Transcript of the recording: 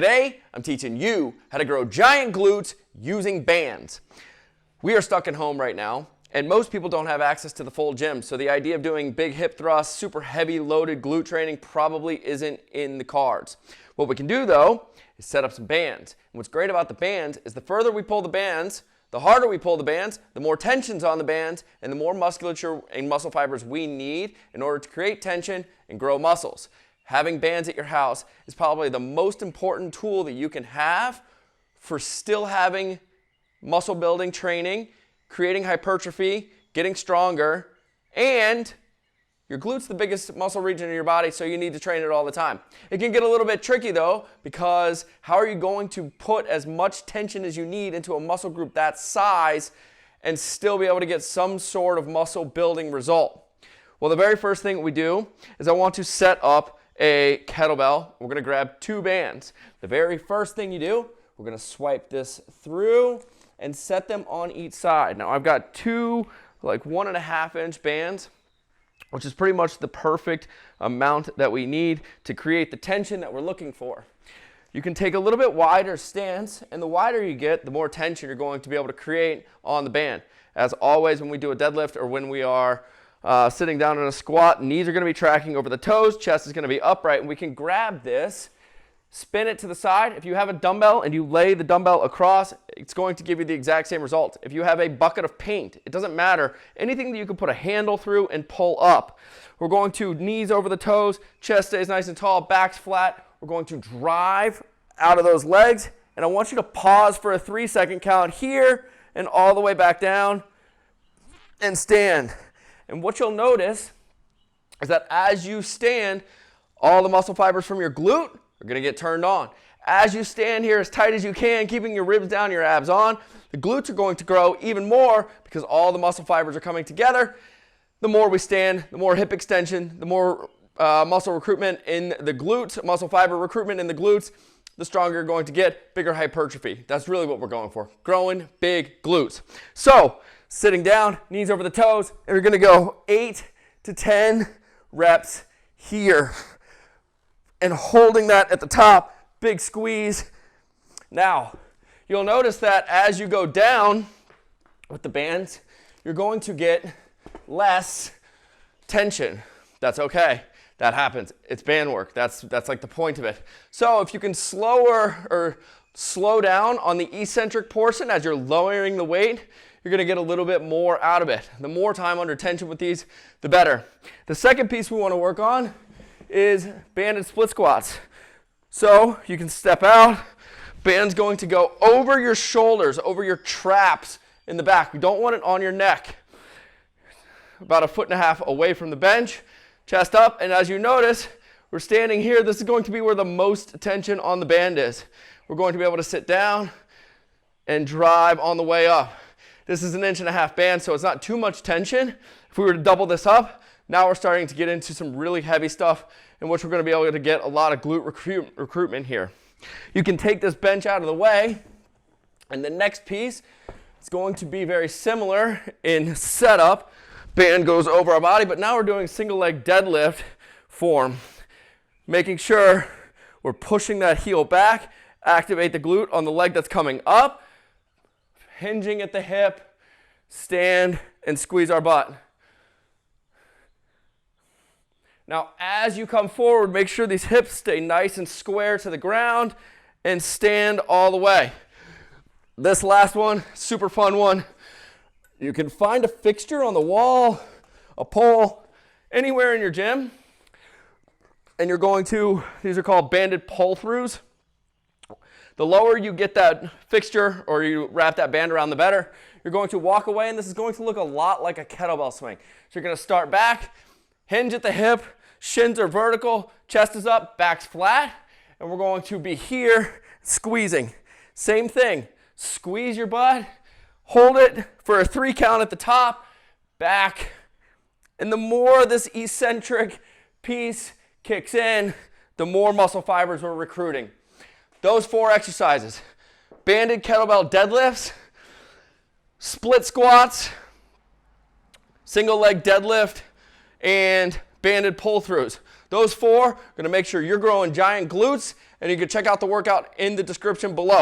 Today, I'm teaching you how to grow giant glutes using bands. We are stuck at home right now, and most people don't have access to the full gym, so the idea of doing big hip thrusts, super heavy loaded glute training probably isn't in the cards. What we can do though is set up some bands. And what's great about the bands is the further we pull the bands, the harder we pull the bands, the more tension's on the bands, and the more musculature and muscle fibers we need in order to create tension and grow muscles. Having bands at your house is probably the most important tool that you can have for still having muscle building training, creating hypertrophy, getting stronger, and your glute's the biggest muscle region in your body, so you need to train it all the time. It can get a little bit tricky though, because how are you going to put as much tension as you need into a muscle group that size and still be able to get some sort of muscle building result? Well, the very first thing we do is I want to set up a kettlebell. We're going to grab two bands. The very first thing you do, we're going to swipe this through and set them on each side. Now I've got two like 1.5 inch bands, which is pretty much the perfect amount that we need to create the tension that we're looking for. You can take a little bit wider stance, and the wider you get, the more tension you're going to be able to create on the band. As always, when we do a deadlift or when we are sitting down in a squat, knees are going to be tracking over the toes, chest is going to be upright, and we can grab this, spin it to the side. If you have a dumbbell and you lay the dumbbell across, it's going to give you the exact same result. If you have a bucket of paint, it doesn't matter. Anything that you can put a handle through and pull up. We're going to knees over the toes, chest stays nice and tall, back's flat. We're going to drive out of those legs, and I want you to pause for a 3-second count here and all the way back down and stand. And what you'll notice is that as you stand, all the muscle fibers from your glute are going to get turned on. As you stand here as tight as you can, keeping your ribs down, your abs on, the glutes are going to grow even more because all the muscle fibers are coming together. The more we stand, the more hip extension, the more muscle recruitment in the glutes, muscle fiber recruitment in the glutes, the stronger you're going to get, bigger hypertrophy. That's really what we're going for, growing big glutes. So, sitting down, knees over the toes, and we're going to go 8 to 10 reps here. And holding that at the top, big squeeze. Now, you'll notice that as you go down with the bands, you're going to get less tension. That's okay. That happens. It's band work. That's like the point of it. So if you can slow down on the eccentric portion as you're lowering the weight, you're going to get a little bit more out of it. The more time under tension with these, the better. The second piece we want to work on is banded split squats. So you can step out, band's going to go over your shoulders, over your traps in the back. We don't want it on your neck. About 1.5 feet away from the bench, chest up, and as you notice, we're standing here. This is going to be where the most tension on the band is. We're going to be able to sit down and drive on the way up. This is an 1.5 inch band, so it's not too much tension. If we were to double this up, now we're starting to get into some really heavy stuff in which we're going to be able to get a lot of glute recruitment here. You can take this bench out of the way, and the next piece is going to be very similar in setup. Band goes over our body, but now we're doing single leg deadlift form, making sure we're pushing that heel back, activate the glute on the leg that's coming up, hinging at the hip, stand and squeeze our butt. Now, as you come forward, make sure these hips stay nice and square to the ground and stand all the way. This last one, super fun one. You can find a fixture on the wall, a pole, anywhere in your gym, and you're going to, these are called banded pull-throughs. The lower you get that fixture or you wrap that band around, the better. You're going to walk away, and this is going to look a lot like a kettlebell swing. So you're going to start back, hinge at the hip, shins are vertical, chest is up, back's flat, and we're going to be here squeezing. Same thing, squeeze your butt, hold it for a 3 count at the top, back, and the more this eccentric piece kicks in, the more muscle fibers we're recruiting. Those 4 exercises, banded kettlebell deadlifts, split squats, single leg deadlift, and banded pull-throughs. Those 4 are going to make sure you're growing giant glutes, and you can check out the workout in the description below.